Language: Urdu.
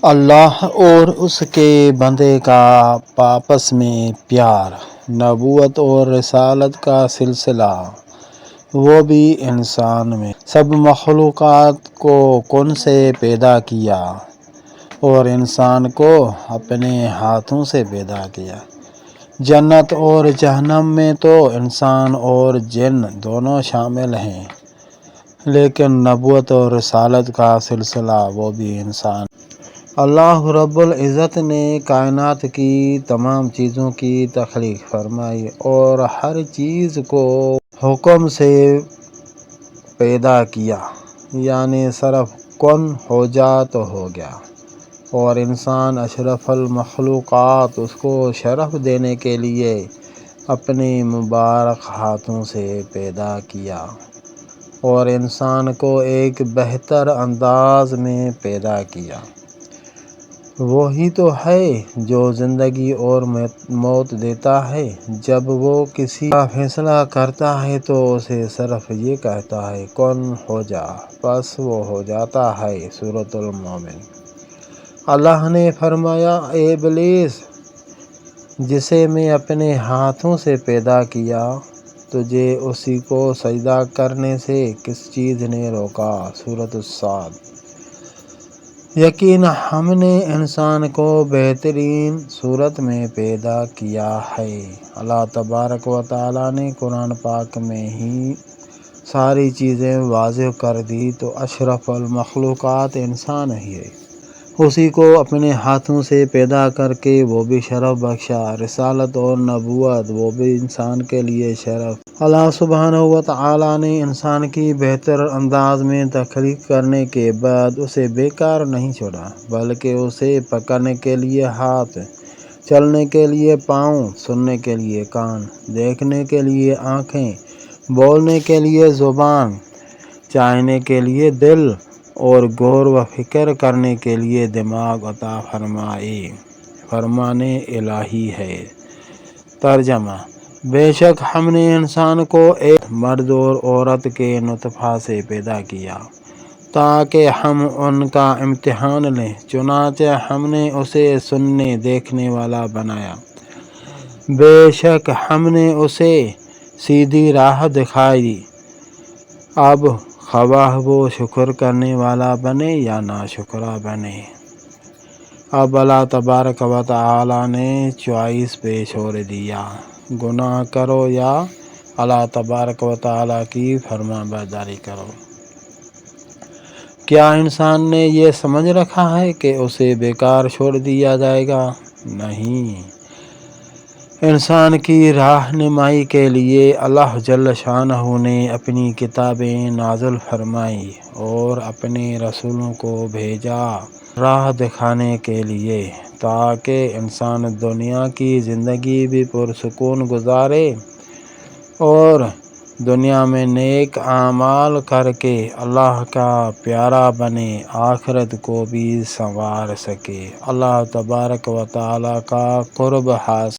اللہ اور اس کے بندے کا آپس میں پیار، نبوت اور رسالت کا سلسلہ، وہ بھی انسان میں سب مخلوقات کو کن سے پیدا کیا اور انسان کو اپنے ہاتھوں سے پیدا کیا۔ جنت اور جہنم میں تو انسان اور جن دونوں شامل ہیں، لیکن نبوت اور رسالت کا سلسلہ وہ بھی انسان۔ اللہ رب العزت نے کائنات کی تمام چیزوں کی تخلیق فرمائی اور ہر چیز کو حکم سے پیدا کیا، یعنی صرف کن ہو جا تو ہو گیا، اور انسان اشرف المخلوقات اس کو شرف دینے کے لیے اپنے مبارک ہاتھوں سے پیدا کیا اور انسان کو ایک بہتر انداز میں پیدا کیا۔ وہی تو ہے جو زندگی اور موت دیتا ہے۔ جب وہ کسی کا فیصلہ کرتا ہے تو اسے صرف یہ کہتا ہے کن ہو جا، بس وہ ہو جاتا ہے۔ سورۃ المومن۔ اللہ نے فرمایا، اے ابلیس، جسے میں اپنے ہاتھوں سے پیدا کیا، تجھے اسی کو سجدہ کرنے سے کس چیز نے روکا؟ سورۃ الصاد۔ یقیناً ہم نے انسان کو بہترین صورت میں پیدا کیا ہے۔ اللہ تبارک و تعالیٰ نے قرآن پاک میں ہی ساری چیزیں واضح کر دی تو اشرف المخلوقات انسان ہی ہے۔ اسی کو اپنے ہاتھوں سے پیدا کر کے وہ بھی شرف بخشا۔ رسالت اور نبوت، وہ بھی انسان کے لیے شرف۔ اللہ سبحانہ و تعالیٰ نے انسان کی بہتر انداز میں تخلیق کرنے کے بعد اسے بیکار نہیں چھوڑا، بلکہ اسے پکڑنے کے لیے ہاتھ، چلنے کے لیے پاؤں، سننے کے لیے کان، دیکھنے کے لیے آنکھیں، بولنے کے لیے زبان، چاہنے کے لیے دل اور غور و فکر کرنے کے لیے دماغ عطا فرمائے۔ فرمان الہی ہے۔ ترجمہ: بے شک ہم نے انسان کو ایک مرد اور عورت کے نطفہ سے پیدا کیا تاکہ ہم ان کا امتحان لیں، چنانچہ ہم نے اسے سننے دیکھنے والا بنایا۔ بے شک ہم نے اسے سیدھی راہ دکھائی، اب خواہ وہ شکر کرنے والا بنے یا ناشکرا بنے۔ اب اللہ تبارک و تعالیٰ نے چوائس پہ چھوڑ دیا، گناہ کرو یا اللہ تبارک و تعالیٰ کی فرما برداری کرو۔ کیا انسان نے یہ سمجھ رکھا ہے کہ اسے بیکار چھوڑ دیا جائے گا؟ نہیں۔ انسان کی رہنمائی کے لیے اللہ جل شانہ نے اپنی کتابیں نازل فرمائیں اور اپنے رسولوں کو بھیجا راہ دکھانے کے لیے، تاکہ انسان دنیا کی زندگی بھی پرسکون گزارے اور دنیا میں نیک اعمال کر کے اللہ کا پیارا بنے، آخرت کو بھی سنوار سکے، اللہ تبارک و تعالیٰ کا قرب حاصل